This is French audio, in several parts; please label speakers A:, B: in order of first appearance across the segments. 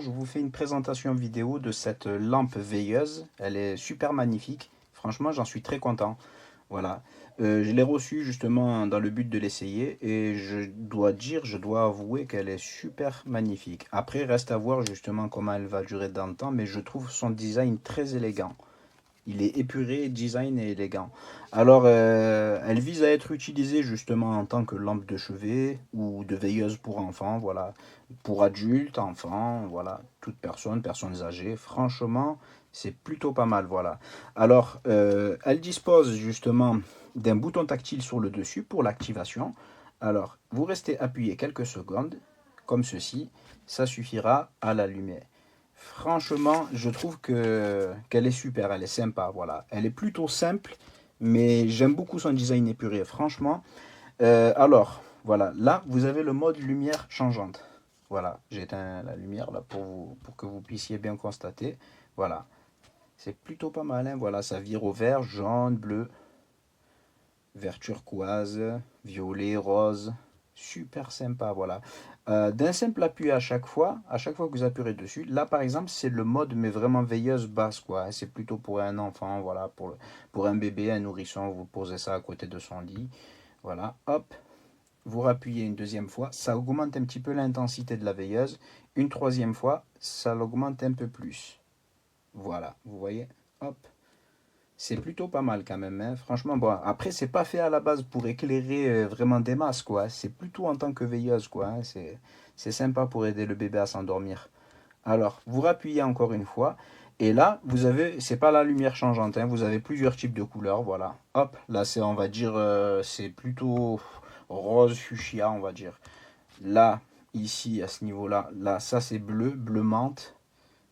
A: je vous fais une présentation vidéo de cette lampe veilleuse. Elle est super magnifique. Franchement, j'en suis très content. Voilà. Je l'ai reçue justement dans le but de l'essayer et je dois avouer qu'elle est super magnifique. Après, reste à voir justement comment elle va durer dans le temps, mais je trouve son design très élégant. Il est épuré, design et élégant. Alors, elle vise à être utilisée justement en tant que lampe de chevet ou de veilleuse pour enfants, voilà. Pour adultes, enfants, voilà. Toute personne, personnes âgées. Franchement, c'est plutôt pas mal, voilà. Alors, elle dispose justement d'un bouton tactile sur le dessus pour l'activation. Alors, vous restez appuyé quelques secondes, comme ceci. Ça suffira à l'allumer. Franchement, je trouve que qu'elle est super, elle est sympa, voilà. Elle est plutôt simple, mais j'aime beaucoup son design épuré, franchement. Alors, voilà, là, vous avez le mode lumière changeante. Voilà, j'éteins la lumière là pour que vous puissiez bien constater. Voilà, c'est plutôt pas mal, hein. Voilà, ça vire au vert, jaune, bleu, vert turquoise, violet, rose. Super sympa, voilà. D'un simple appui à chaque fois que vous appuyez dessus, là par exemple, c'est le mode mais vraiment veilleuse basse, quoi. C'est plutôt pour un enfant, voilà, pour un bébé, un nourrisson, vous posez ça à côté de son lit. Voilà, hop, vous rappuyez une deuxième fois, ça augmente un petit peu l'intensité de la veilleuse. Une troisième fois, ça l'augmente un peu plus. Voilà, vous voyez, hop. C'est plutôt pas mal quand même, hein. Franchement, bon, après, c'est pas fait à la base pour éclairer vraiment des masses, quoi. C'est plutôt en tant que veilleuse, quoi, hein. C'est sympa pour aider le bébé à s'endormir. Alors, vous rappuyez encore une fois. Et là, vous avez, c'est pas la lumière changeante, hein, vous avez plusieurs types de couleurs, voilà. Hop, là, c'est, on va dire, c'est plutôt rose fuchsia, on va dire. Là, ici, à ce niveau-là, là, ça, c'est bleu, bleu menthe.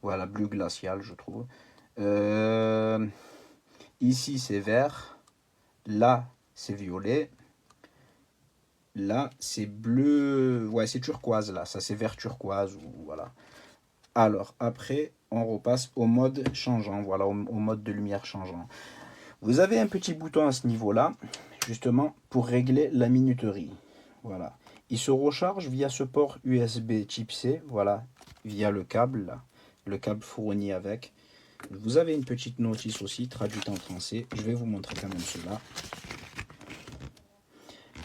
A: Voilà, bleu glacial, je trouve. Euh, Ici, c'est vert. Là, c'est violet. Là, c'est bleu. Ouais, c'est turquoise, là. Ça, c'est vert turquoise. Ou, voilà. Alors, après, on repasse au mode changeant. Voilà, au mode de lumière changeant. Vous avez un petit bouton à ce niveau-là, justement, pour régler la minuterie. Voilà. Il se recharge via ce port USB type C. Voilà, via le câble, là. Le câble fourni avec. Vous avez une petite notice aussi, traduite en français. Je vais vous montrer quand même cela.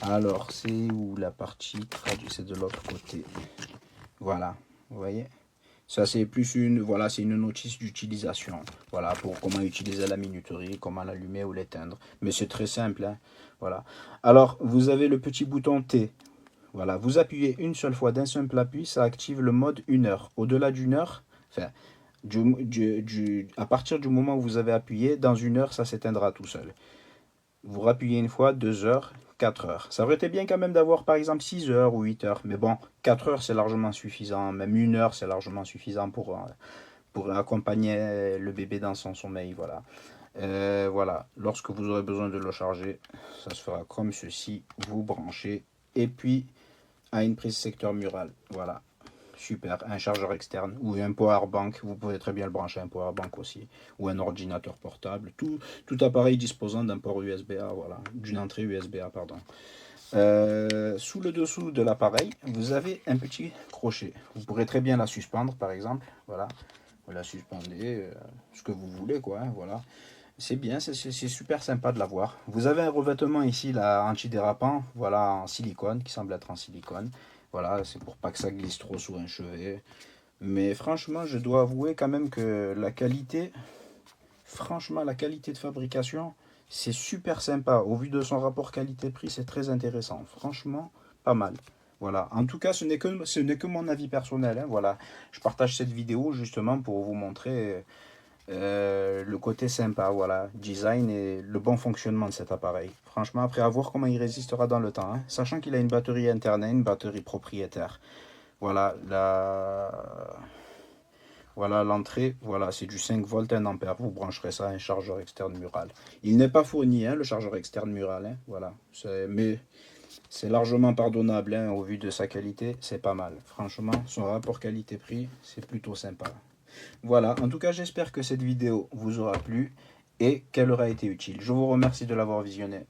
A: Alors, c'est où la partie traduite? C'est de l'autre côté. Voilà, vous voyez? Ça, c'est plus une, voilà, c'est une notice d'utilisation. Voilà, pour comment utiliser la minuterie, comment l'allumer ou l'éteindre. Mais c'est très simple, hein. Voilà. Alors, vous avez le petit bouton T. Voilà, vous appuyez une seule fois d'un simple appui, ça active le mode 1 heure. Au-delà d'une heure, enfin, à partir du moment où vous avez appuyé, dans 1 heure, ça s'éteindra tout seul. Vous rappuyez une fois, 2 heures, 4 heures. Ça aurait été bien quand même d'avoir par exemple 6 heures ou 8 heures. Mais bon, 4 heures c'est largement suffisant. Même 1 heure c'est largement suffisant pour accompagner le bébé dans son sommeil. Voilà. Voilà. Lorsque vous aurez besoin de le charger, ça se fera comme ceci. Vous branchez. Et puis à une prise secteur mural. Voilà. Super, un chargeur externe ou un power bank, vous pouvez très bien le brancher à un power bank aussi, ou un ordinateur portable, tout appareil disposant d'un port USB-A, voilà, d'une entrée USB-A, pardon. Sous le dessous de l'appareil, vous avez un petit crochet. Vous pourrez très bien la suspendre, par exemple, voilà, vous la suspendez, ce que vous voulez, quoi, hein, voilà. C'est bien, c'est super sympa de l'avoir. Vous avez un revêtement ici, là, antidérapant, voilà, en silicone, qui semble être en silicone. Voilà, c'est pour pas que ça glisse trop sous un chevet. Mais franchement, je dois avouer quand même que la qualité de fabrication, c'est super sympa. Au vu de son rapport qualité-prix, c'est très intéressant. Franchement, pas mal. Voilà. En tout cas, ce n'est que mon avis personnel, hein. Voilà. Je partage cette vidéo justement pour vous montrer le côté sympa, voilà, design et le bon fonctionnement de cet appareil. Franchement, après à voir comment il résistera dans le temps, hein. Sachant qu'il a une batterie interne et une batterie propriétaire. Voilà, voilà l'entrée, voilà, c'est du 5 volts 1 ampère. Vous brancherez ça à un chargeur externe mural. Il n'est pas fourni, hein, le chargeur externe mural, hein, voilà. Mais c'est largement pardonnable, hein, au vu de sa qualité, c'est pas mal. Franchement, son rapport qualité-prix, c'est plutôt sympa. Voilà, en tout cas, j'espère que cette vidéo vous aura plu et qu'elle aura été utile. Je vous remercie de l'avoir visionnée.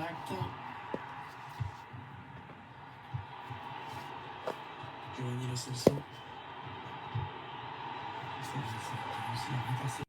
B: contact. Giovanni Lo Celso. Ça, j'ai réussi à repasser.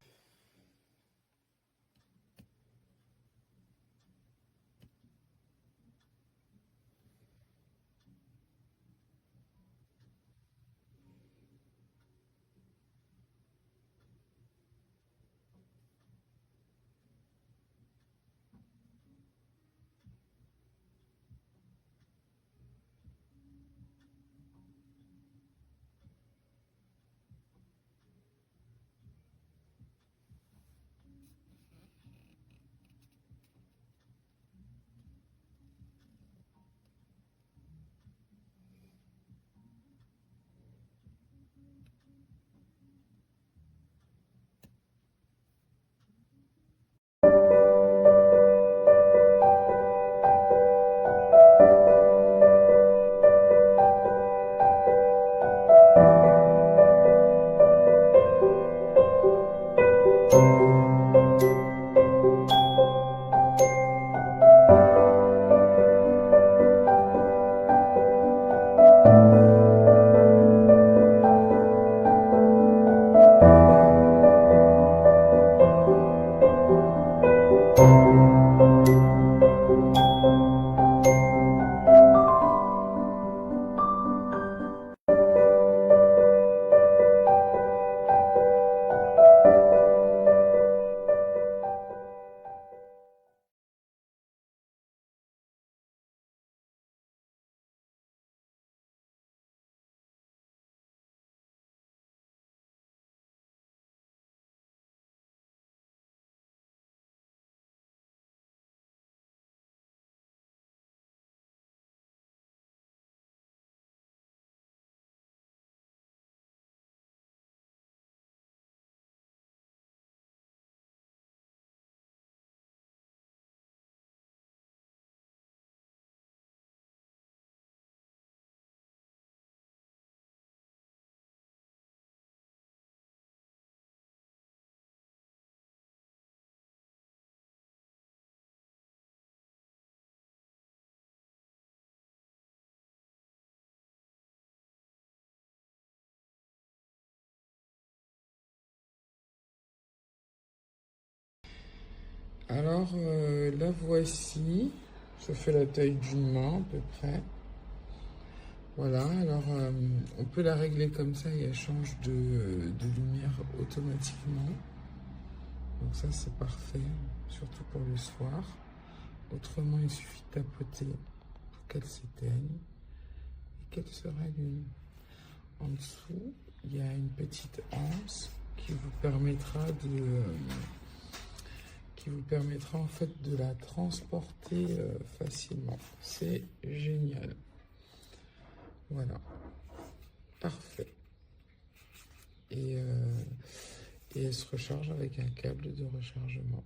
B: Alors, la voici. Ça fait la taille d'une main à peu près. Voilà, alors on peut la régler comme ça et elle change de lumière automatiquement. Donc ça c'est parfait, surtout pour le soir. Autrement il suffit de tapoter pour qu'elle s'éteigne et qu'elle se rallume. En dessous, il y a une petite anse qui vous permettra en fait de la transporter facilement. C'est génial. Voilà, parfait. Et elle se recharge avec un câble de rechargement.